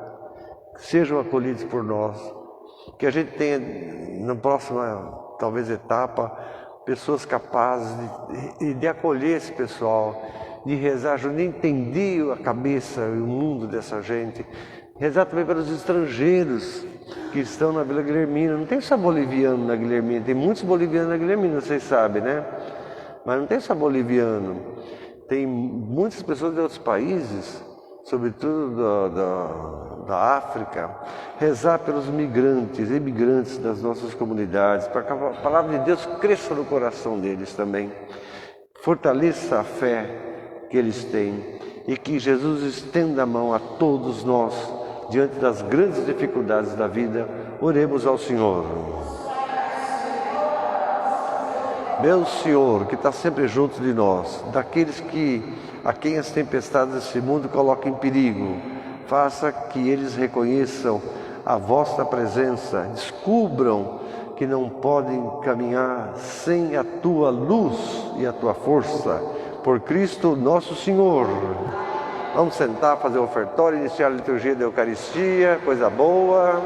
sejam acolhidos por nós, que a gente tenha na próxima, talvez, etapa, pessoas capazes de acolher esse pessoal, de rezar, de entender a cabeça e o mundo dessa gente, rezar também pelos estrangeiros que estão na Vila Guilhermina. Não tem só boliviano na Guilhermina, tem muitos bolivianos na Guilhermina, vocês sabem, né? Mas não tem só boliviano. Tem muitas pessoas de outros países, sobretudo da África, rezar pelos migrantes, imigrantes das nossas comunidades, para que a palavra de Deus cresça no coração deles também. Fortaleça a fé que eles têm e que Jesus estenda a mão a todos nós diante das grandes dificuldades da vida. Oremos ao Senhor. Meu Senhor, que está sempre junto de nós, daqueles a quem as tempestades desse mundo colocam em perigo, faça que eles reconheçam a vossa presença, descubram que não podem caminhar sem a tua luz e a tua força. Por Cristo nosso Senhor. Vamos sentar, fazer o ofertório, iniciar a liturgia da Eucaristia, coisa boa.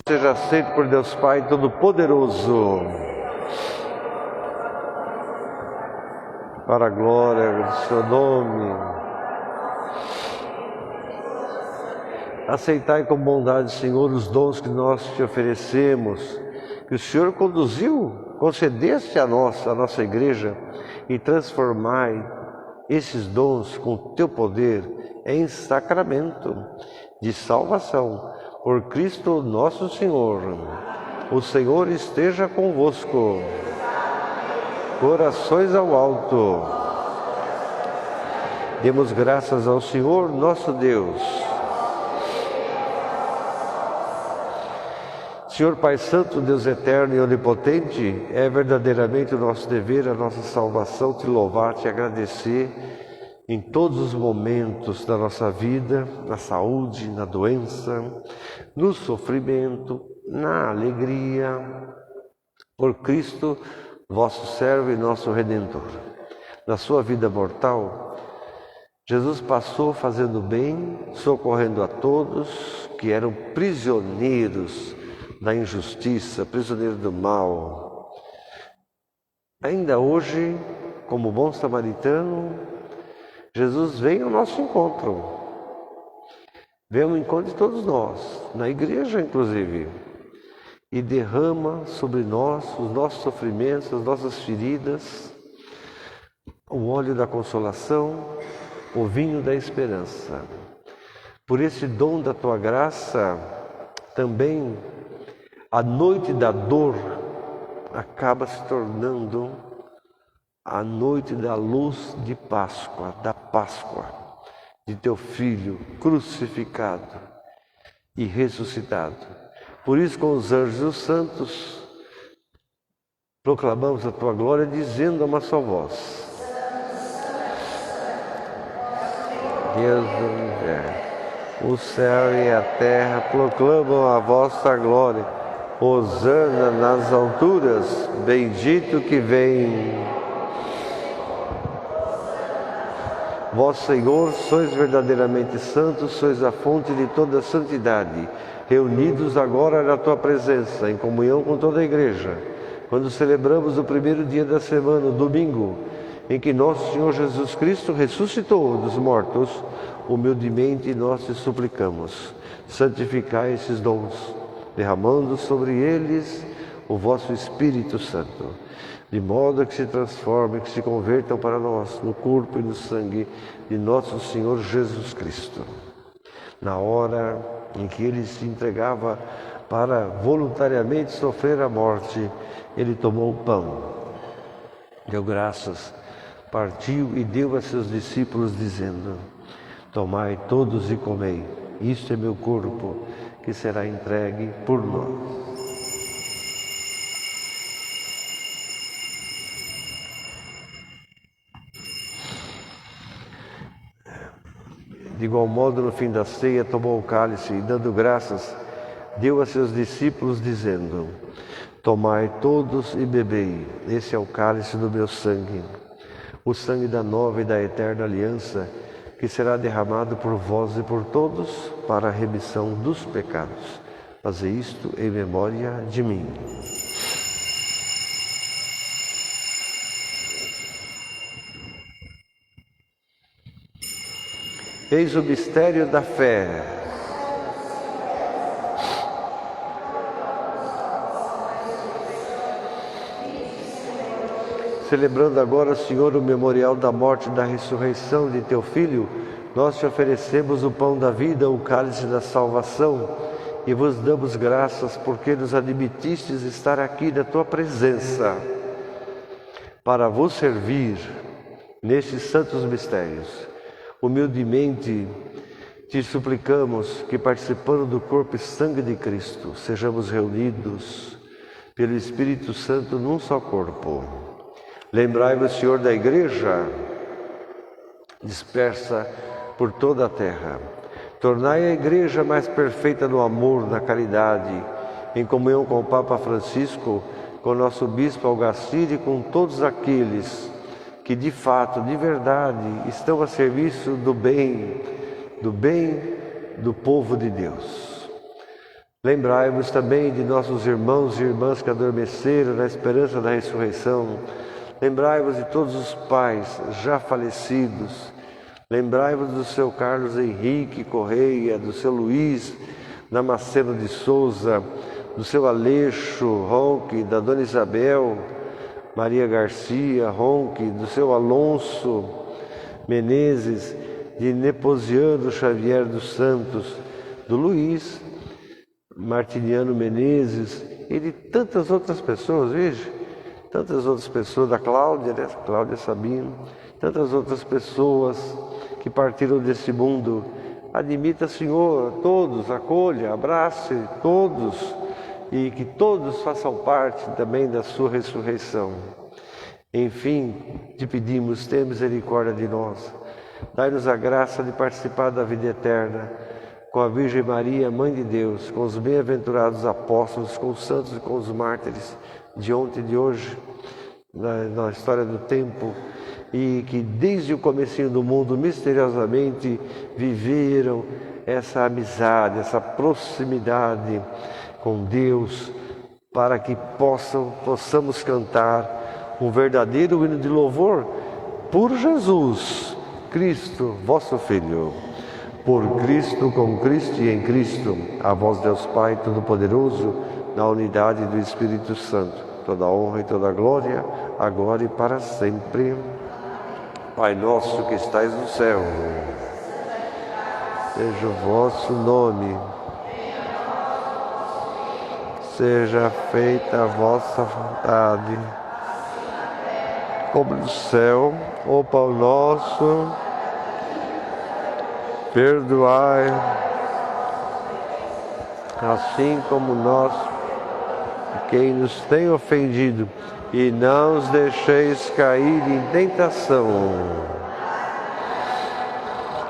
seja aceito por Deus Pai Todo-Poderoso, para a glória do seu nome. Aceitai com bondade, Senhor, os dons que nós te oferecemos, que o Senhor concedeste a nossa igreja, e transformai esses dons com o teu poder em sacramento de salvação. Por Cristo nosso Senhor. O Senhor esteja convosco. Corações ao alto. Demos graças ao Senhor nosso Deus. Senhor Pai Santo, Deus eterno e onipotente, é verdadeiramente o nosso dever, a nossa salvação, te louvar, te agradecer em todos os momentos da nossa vida, na saúde, na doença, no sofrimento, na alegria, por Cristo, vosso servo e nosso Redentor. Na sua vida mortal, Jesus passou fazendo bem, socorrendo a todos que eram prisioneiros da injustiça, prisioneiros do mal. Ainda hoje, como bom samaritano, Jesus vem ao nosso encontro. Vem ao encontro de todos nós, na igreja inclusive, e derrama sobre nós os nossos sofrimentos, as nossas feridas, o óleo da consolação, o vinho da esperança. Por esse dom da tua graça, também a noite da dor acaba se tornando a noite da luz de Páscoa, da Páscoa, de teu Filho crucificado e ressuscitado. Por isso, com os anjos e os santos, proclamamos a tua glória, dizendo a uma só voz: Deus do universo, o céu e a terra proclamam a vossa glória. Hosana nas alturas, bendito que vem. Vós, Senhor, sois verdadeiramente santos, sois a fonte de toda santidade, reunidos agora na tua presença, em comunhão com toda a igreja, quando celebramos o primeiro dia da semana, o domingo, em que nosso Senhor Jesus Cristo ressuscitou dos mortos, humildemente nós te suplicamos, santificai esses dons, derramando sobre eles o vosso Espírito Santo, de modo que se transformem, que se convertam para nós no corpo e no sangue de nosso Senhor Jesus Cristo. Na hora em que ele se entregava para voluntariamente sofrer a morte, ele tomou o pão, deu graças, partiu e deu a seus discípulos, dizendo: tomai todos e comei, isto é meu corpo, que será entregue por nós. De igual modo, no fim da ceia, tomou o cálice e, dando graças, deu a seus discípulos, dizendo: tomai todos e bebei, esse é o cálice do meu sangue, o sangue da nova e da eterna aliança, que será derramado por vós e por todos para a remissão dos pecados. Fazei isto em memória de mim. Eis o mistério da fé. Celebrando agora, Senhor, o memorial da morte e da ressurreição de teu Filho, nós te oferecemos o pão da vida, o cálice da salvação, e vos damos graças porque nos admitistes estar aqui na tua presença, para vos servir nestes santos mistérios. Humildemente te suplicamos que, participando do corpo e sangue de Cristo, sejamos reunidos pelo Espírito Santo num só corpo. Lembrai-vos, Senhor, da Igreja dispersa por toda a terra. Tornai a Igreja mais perfeita no amor, na caridade, em comunhão com o Papa Francisco, com o nosso Bispo Algacir e com todos aqueles que de fato, de verdade, estão a serviço do bem do povo de Deus. Lembrai-vos também de nossos irmãos e irmãs que adormeceram na esperança da ressurreição. Lembrai-vos de todos os pais já falecidos. Lembrai-vos do seu Carlos Henrique Correia, do seu Luiz Damasceno de Souza, do seu Aleixo Ronque, da dona Isabel Maria Garcia Ronque, do seu Alonso Menezes, de Neposiano Xavier dos Santos, do Luiz Martiniano Menezes e de tantas outras pessoas, veja, tantas outras pessoas, da Cláudia, né? Cláudia Sabino, tantas outras pessoas que partiram desse mundo. Admita, Senhor, todos, acolha, abrace todos e que todos façam parte também da sua ressurreição. Enfim, te pedimos, tenha misericórdia de nós. Dai-nos a graça de participar da vida eterna com a Virgem Maria, Mãe de Deus, com os bem-aventurados apóstolos, com os santos e com os mártires de ontem e de hoje, na história do tempo, e que desde o comecinho do mundo misteriosamente viveram essa amizade, essa proximidade com Deus, para que possamos cantar um verdadeiro hino de louvor por Jesus Cristo, vosso Filho. Por Cristo, com Cristo e em Cristo, a vós Deus Pai Todo-Poderoso, na unidade do Espírito Santo, toda honra e toda glória, agora e para sempre. Pai nosso que estais no céu, seja o vosso nome, seja feita a vossa vontade, como no céu, o pão nosso, perdoai, assim como nós, quem nos tem ofendido, e não os deixeis cair em tentação.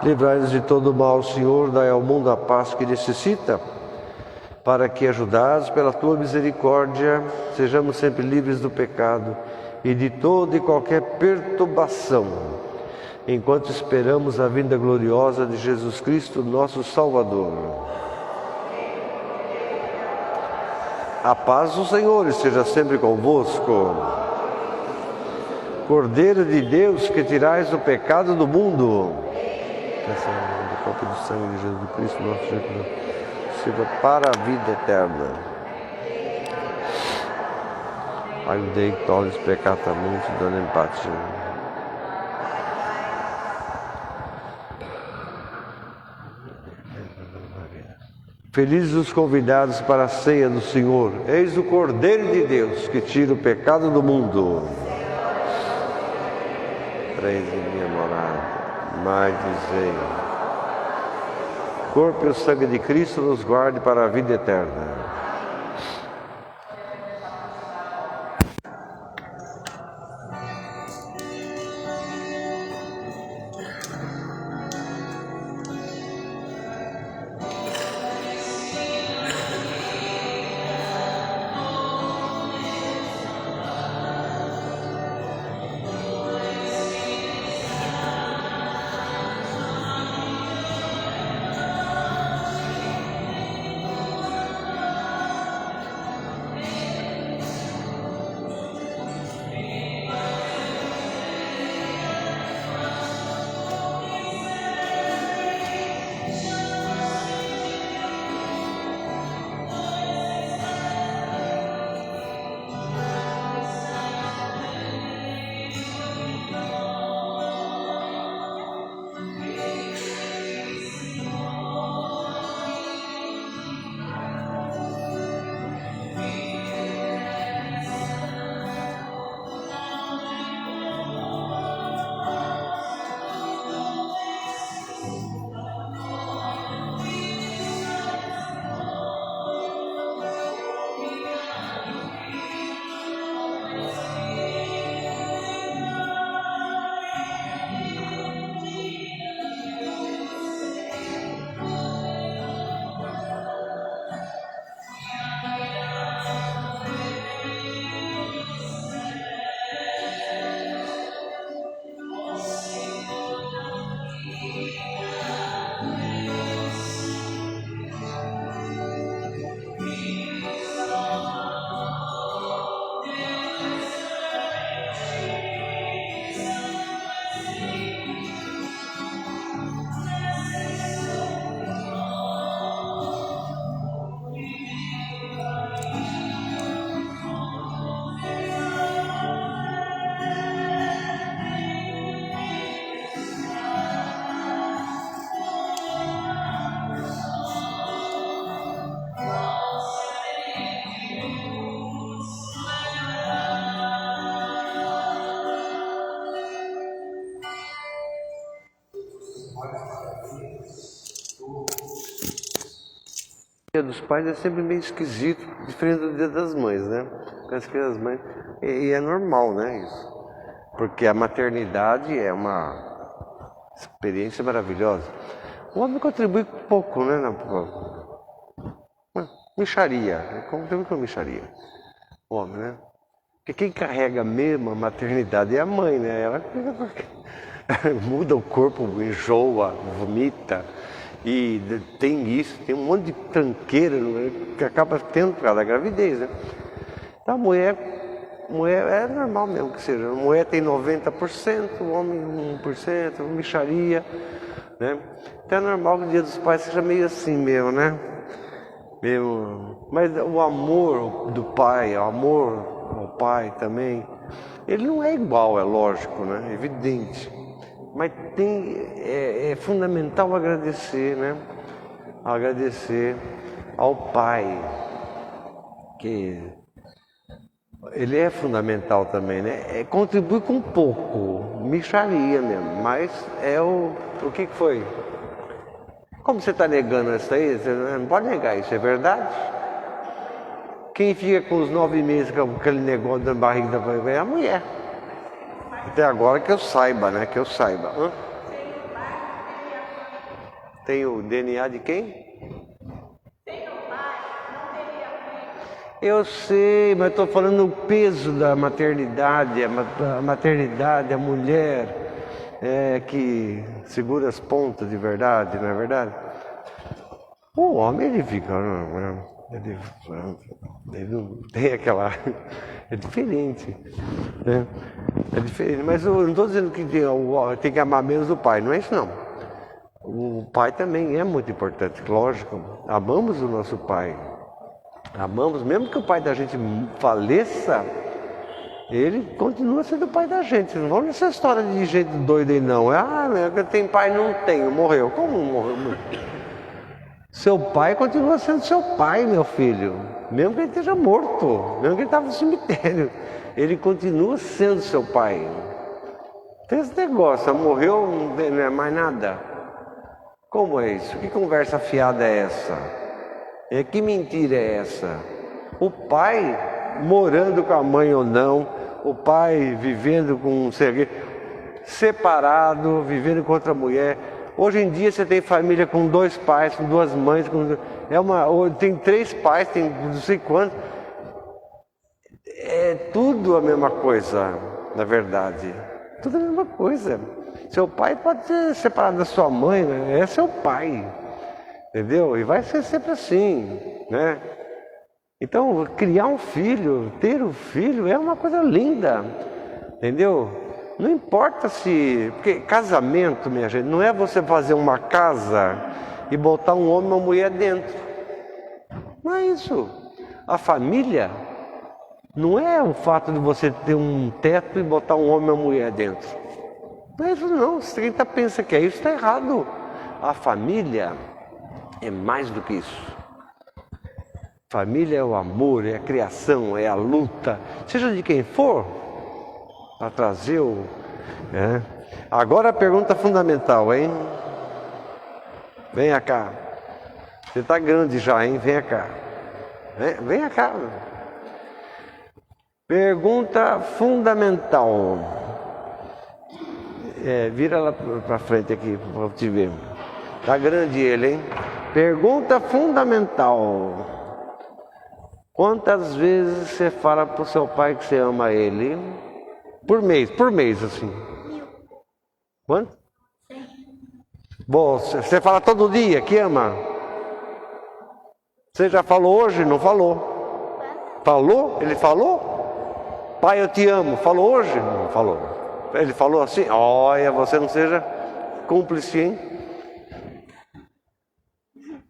Livrai-nos de todo mal, Senhor, dai ao mundo a paz que necessita, para que, ajudados pela tua misericórdia, sejamos sempre livres do pecado e de toda e qualquer perturbação, enquanto esperamos a vinda gloriosa de Jesus Cristo, nosso Salvador. A paz do Senhor esteja sempre convosco. Cordeiro de Deus, que tirais o pecado do mundo, peça do corpo e do sangue de Jesus Cristo, nosso Senhor, sirva para a vida eterna. Pai, dei que todos peccata mundi, dona empatia. Felizes os convidados para a ceia do Senhor. Eis o Cordeiro de Deus que tira o pecado do mundo. Três em minha morada, mais dizei. Corpo e o sangue de Cristo nos guarde para a vida eterna. Dia dos Pais é sempre meio esquisito, diferente do Dia das Mães, né? Parece que as mães... E é normal, né, isso? Porque a maternidade é uma experiência maravilhosa. O homem contribui pouco, né? Mixaria, contribui com mixaria. O homem, né? Porque quem carrega mesmo a maternidade é a mãe, né? Ela muda o corpo, enjoa, vomita. E tem isso, tem um monte de tranqueira que acaba tendo por causa da gravidez, né? Então a mulher é normal mesmo que seja. A mulher tem 90%, o homem 1%, mixaria, né? Então é normal que o Dia dos Pais seja meio assim mesmo, né? Mas o amor do pai, o amor ao pai também, ele não é igual, é lógico, né? É evidente. Mas é fundamental agradecer, né? Agradecer ao pai, que ele é fundamental também, né? Contribui com pouco, mixaria mesmo, mas é o que foi? Como você está negando isso aí? Você não pode negar isso, é verdade? Quem fica com os 9 meses com aquele negócio da barriga da bebê é a mulher. Até agora que eu saiba, né? Que eu saiba. Tem o DNA de quem? Eu sei, mas estou falando o peso da maternidade, a maternidade, a mulher que segura as pontas de verdade, não é verdade? O homem, ele fica, ele não tem aquela... É diferente, né? É diferente, mas eu não estou dizendo que tem que amar menos o pai, não é isso não. O pai também é muito importante, lógico, amamos o nosso pai. Amamos, mesmo que o pai da gente faleça, ele continua sendo o pai da gente. Não vamos nessa história de gente doida aí não. Tem pai, não tenho, morreu. Como morreu? Seu pai continua sendo seu pai, meu filho. Mesmo que ele esteja morto, mesmo que ele estava no cemitério. Ele continua sendo seu pai. Tem esse negócio, morreu, não é mais nada. Como é isso? Que conversa fiada é essa? Que mentira é essa? O pai morando com a mãe ou não, o pai vivendo com um ser separado, vivendo com outra mulher. Hoje em dia você tem família com 2 pais, com 2 mães, tem 3 pais, tem não sei quantos. É tudo a mesma coisa, na verdade. Tudo a mesma coisa. Seu pai pode ser separado da sua mãe, né? É seu pai. Entendeu? E vai ser sempre assim, né? Então, criar um filho, ter um filho é uma coisa linda, entendeu? Não importa se... Porque casamento, minha gente, não é você fazer uma casa e botar um homem e uma mulher dentro. Não é isso. A família não é o fato de você ter um teto e botar um homem e uma mulher dentro. Não é isso não. Se quem pensa que é isso, está errado. A família é mais do que isso. Família é o amor, é a criação, é a luta, seja de quem for, para trazer o... Agora a pergunta fundamental, hein? Venha cá. Você está grande já, hein? Venha cá. Venha cá. Pergunta fundamental. Vira lá para frente aqui, para eu te ver. Está grande ele, hein? Pergunta fundamental. Quantas vezes você fala pro seu pai que você ama ele? Por mês assim. 1000. Quanto? 100. Bom, você fala todo dia que ama? Você já falou hoje? Não falou? Falou? Ele falou? Pai, eu te amo. Falou hoje? Não falou. Ele falou assim? Olha, você não seja cúmplice, hein?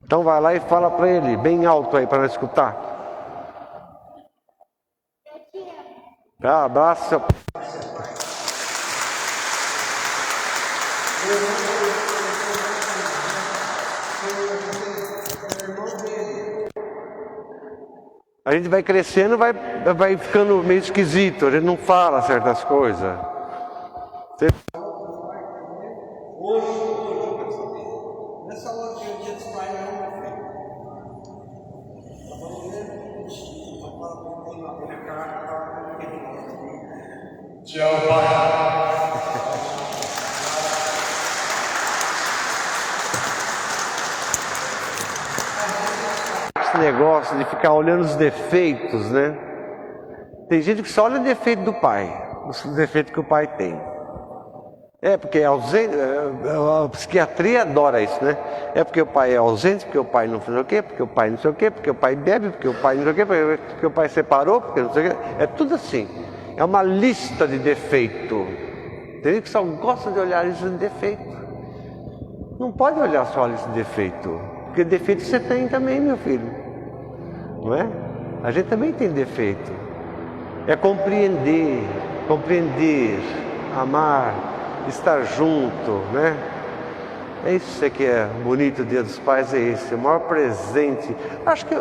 Então vai lá e fala para ele, bem alto aí, para escutar. Abraço, seu pai. A gente vai crescendo, vai ficando meio esquisito, a gente não fala certas coisas. Hoje, nessa hora que o Dia dos Pais Tchau, pai. Esse negócio de ficar olhando os defeitos, né? Tem gente que só olha o defeito do pai, os defeitos que o pai tem. Porque é ausente, a psiquiatria adora isso, né? É porque o pai é ausente, porque o pai não faz o quê, porque o pai não sei o quê, porque o pai bebe, porque o pai não sei o quê, porque o pai separou, porque não sei o quê. É tudo assim. É uma lista de defeito. Tem gente que só gosta de olhar isso de defeito. Não pode olhar só a lista de defeito, porque defeito você tem também, meu filho. Não é? A gente também tem defeito. É compreender, amar, estar junto, né? É isso que é bonito, o Dia dos Pais é esse, o maior presente. Acho que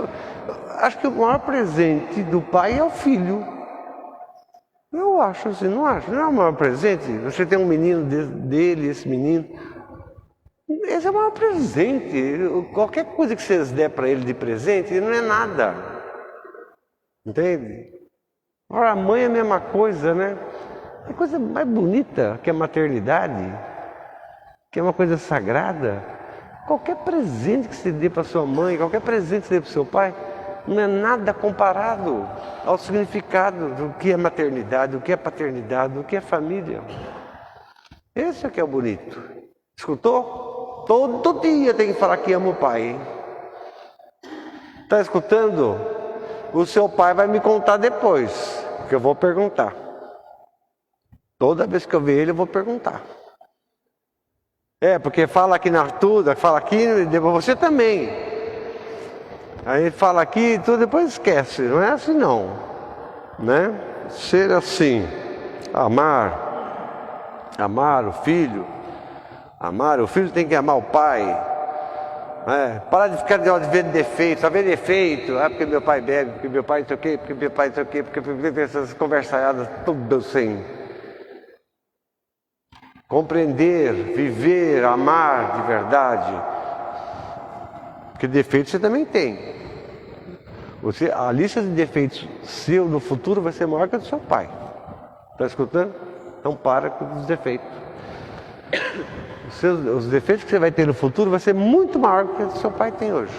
o maior presente do pai é o filho. Eu acho assim, não acho? Não é o maior presente? Você tem um menino dele, esse menino. Esse é o maior presente. Qualquer coisa que vocês der para ele de presente, não é nada. Entende? Agora, a mãe é a mesma coisa, né? A coisa mais bonita que a maternidade, que é uma coisa sagrada. Qualquer presente que você dê para sua mãe, qualquer presente que você dê para o seu pai, não é nada comparado ao significado do que é maternidade, do que é paternidade, do que é família. Esse é que é o bonito. Escutou? Todo dia tem que falar que ama o pai, hein? Está escutando? O seu pai vai me contar depois, porque eu vou perguntar. Toda vez que eu ver ele, eu vou perguntar. Porque fala aqui na tudo, fala aqui, depois você também. Aí fala aqui, tudo, depois esquece. Não é assim não, né? Ser assim, amar o filho. Amar o filho tem que amar o pai. Para de ficar de ver defeito, só ver defeito. Porque meu pai bebe, porque meu pai não sei o quê, porque meu pai não sei o quê, porque essas conversaiadas, tudo assim. Compreender, viver, amar de verdade. Porque defeito você também tem. A lista de defeitos seu no futuro vai ser maior que a do seu pai. Está escutando? Então para com os defeitos. Os defeitos que você vai ter no futuro vai ser muito maior do que o seu pai tem hoje.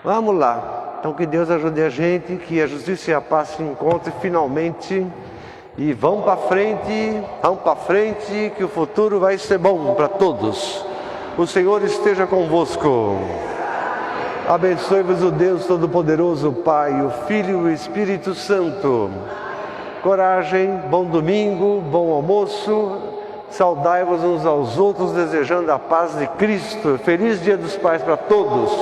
Vamos lá. Então que Deus ajude a gente, que a justiça e a paz se encontrem finalmente. E vamos para frente, que o futuro vai ser bom para todos. O Senhor esteja convosco. Abençoe-vos o Deus Todo-Poderoso, Pai, o Filho e o Espírito Santo. Coragem, bom domingo, bom almoço. Saudai-vos uns aos outros, desejando a paz de Cristo. Feliz Dia dos Pais para todos.